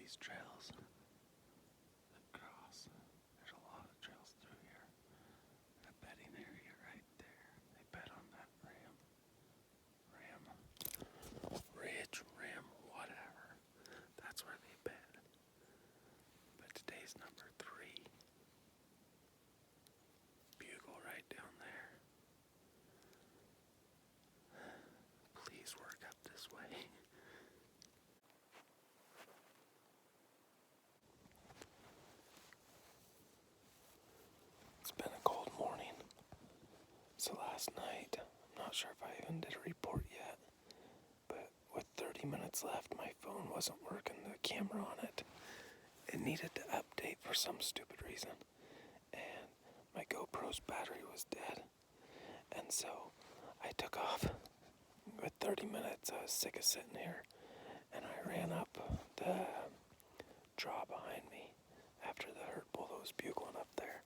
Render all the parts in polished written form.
these trails across. There's a lot of trails through here. A bedding area right there. They bed on that ridge, rim, whatever. That's where they bed. But today's number 3. Bugle right down there. Please work up this way. It's been a cold morning. So last night, I'm not sure if I even did a report yet, but with 30 minutes left, my phone wasn't working, the camera on it. It needed to update for some stupid reason, and my GoPro's battery was dead. And so I took off. With 30 minutes, I was sick of sitting here, and I ran up the draw behind me after the herd bull that was bugling up there.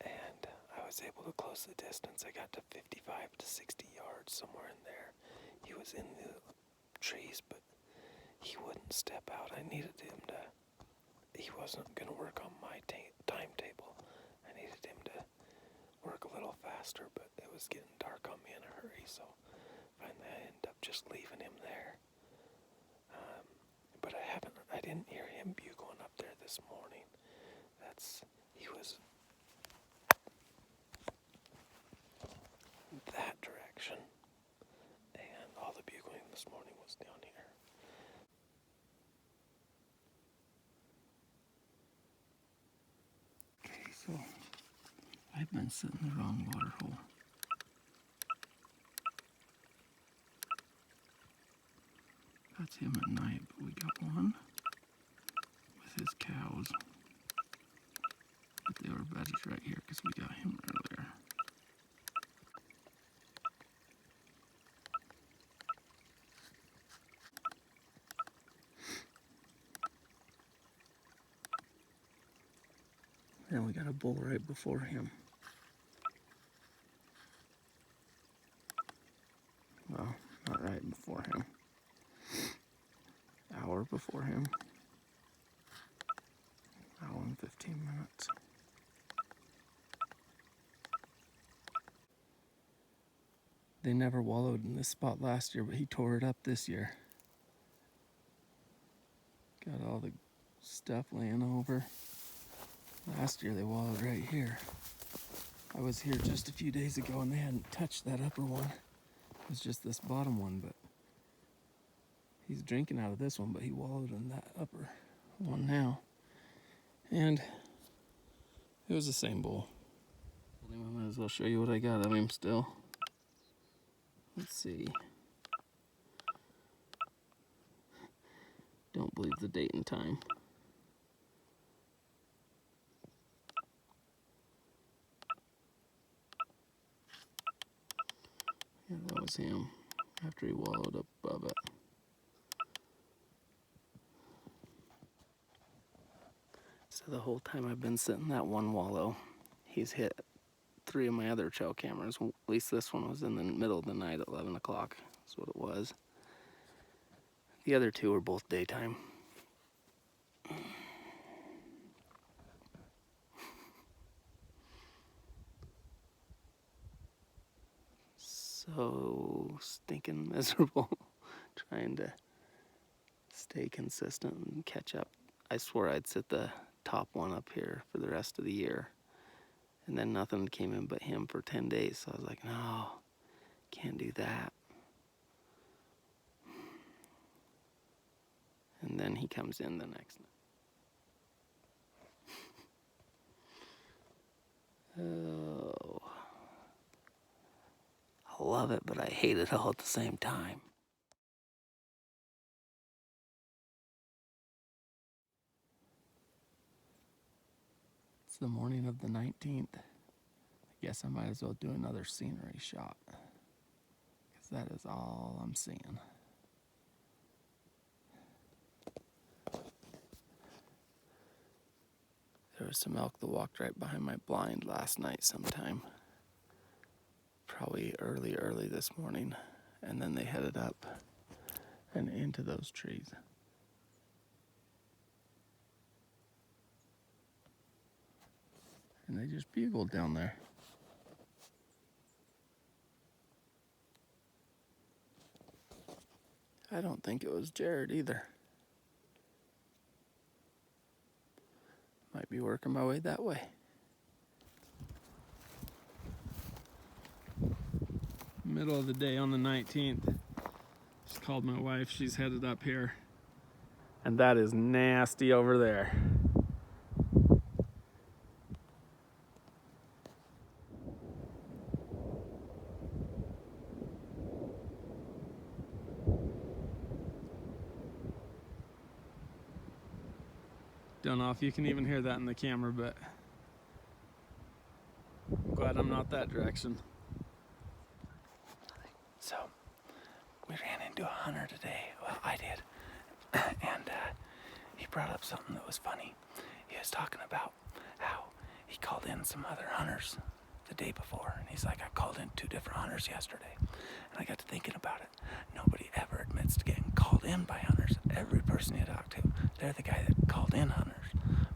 And I was able to close the distance. I got to 55 to 60 yards, somewhere in there. He was in the trees, but he wouldn't step out. I needed him to, he wasn't going to work on my timetable. I needed him to work a little faster, but it was getting dark on me in a hurry, so finally I ended up just leaving him there. But I didn't hear him bugling up there this morning. He was that direction, and all the bugling this morning was down here. Okay, so I've been sitting in the wrong water hole. That's him at night, but we got one with his cows. But they were bedded right here because we got him earlier. Then we got a bull right before him. Well, not right before him. Hour before him. Hour and 15 minutes. They never wallowed in this spot last year, but he tore it up this year. Got all the stuff laying over. Last year they wallowed right here. I was here just a few days ago and they hadn't touched that upper one. It was just this bottom one, but he's drinking out of this one, but he wallowed in that upper one now. And it was the same bull. I might as well show you what I got of him still. Let's see. Don't believe the date and time. Yeah, that was him after he wallowed up above it. So the whole time I've been sitting in that one wallow, he's hit 3 of my other trail cameras. At least this one was in the middle of the night at 11 o'clock. That's what it was. The other 2 were both daytime. So stinking miserable trying to stay consistent and catch up. I swore I'd sit the top one up here for the rest of the year, and then nothing came in but him for 10 days. So I was like, no, can't do that. And then he comes in the next night. Oh, I love it, but I hate it all at the same time. It's the morning of the 19th. I guess I might as well do another scenery shot, because that is all I'm seeing. There was some elk that walked right behind my blind last night sometime. Probably early this morning. And then they headed up and into those trees. And they just bugled down there. I don't think it was Jared either. Might be working my way that way. Middle of the day on the 19th. Just called my wife, she's headed up here. And that is nasty over there. Don't know if you can even hear that in the camera, but I'm glad I'm not that direction. So, we ran into a hunter today. Well, I did. And he brought up something that was funny. He was talking about how he called in some other hunters the day before. And he's like, I called in 2 different hunters yesterday. And I got to thinking about it. Nobody ever admits to getting called in by hunters. Every person you talk to, they're the guy that called in hunters.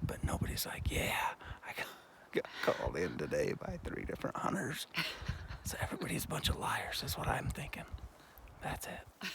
But nobody's like, yeah, I got called in today by 3 different hunters. So everybody's a bunch of liars is what I'm thinking. That's it.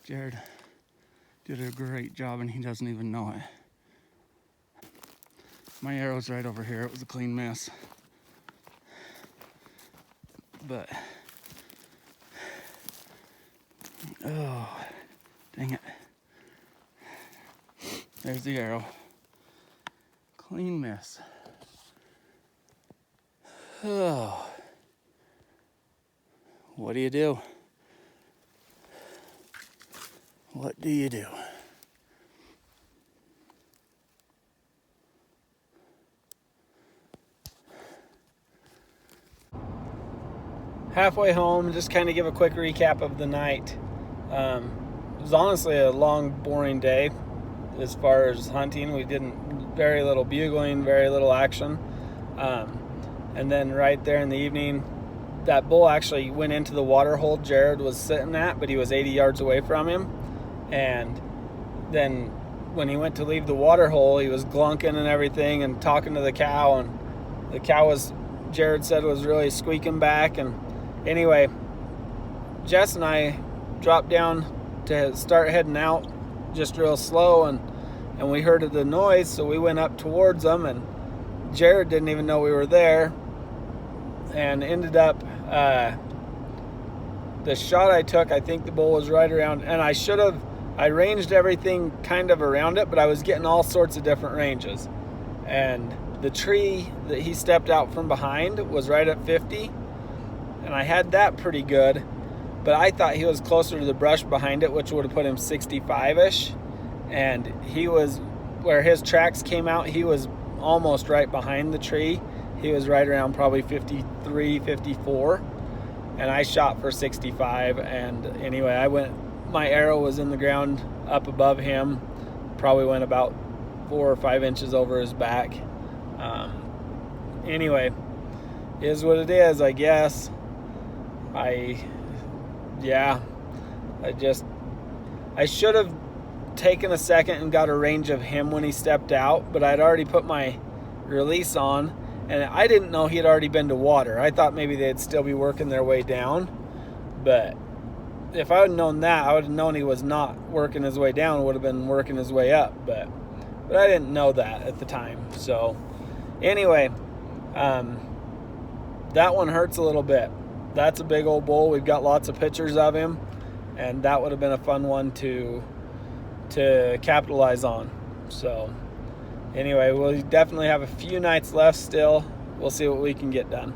Jared did a great job and he doesn't even know it. My arrow's right over here. It was a clean mess. But, oh, dang it. There's the arrow. Clean mess. Oh. What do you do? What do you do? Halfway home, just kind of give a quick recap of the night. It was honestly a long, boring day as far as hunting. We very little bugling, very little action. And then right there in the evening, that bull actually went into the water hole Jared was sitting at, but he was 80 yards away from him. And then when he went to leave the water hole, he was glunking and everything and talking to the cow. And the cow Jared said, was really squeaking back. And anyway, Jess and I dropped down to start heading out just real slow. And we heard the noise, so we went up towards them. And Jared didn't even know we were there. And ended up, the shot I took, I think the bull was right around, and I ranged everything kind of around it, but I was getting all sorts of different ranges. And the tree that he stepped out from behind was right at 50, and I had that pretty good, but I thought he was closer to the brush behind it, which would have put him 65-ish, and he was, where his tracks came out, he was almost right behind the tree. He was right around probably 53, 54, and I shot for 65, and anyway, my arrow was in the ground up above him. Probably went about 4 or 5 inches over his back. Anyway, is what it is, I guess. I should have taken a second and got a range of him when he stepped out, but I'd already put my release on, and I didn't know he had already been to water. I thought maybe they'd still be working their way down, but if I would have known that, I would have known he was not working his way down, would have been working his way up, but I didn't know that at the time. So anyway, that one hurts a little bit. That's a big old bull. We've got lots of pictures of him, and that would have been a fun one to capitalize on. So anyway, we'll definitely have a few nights left still. We'll see what we can get done.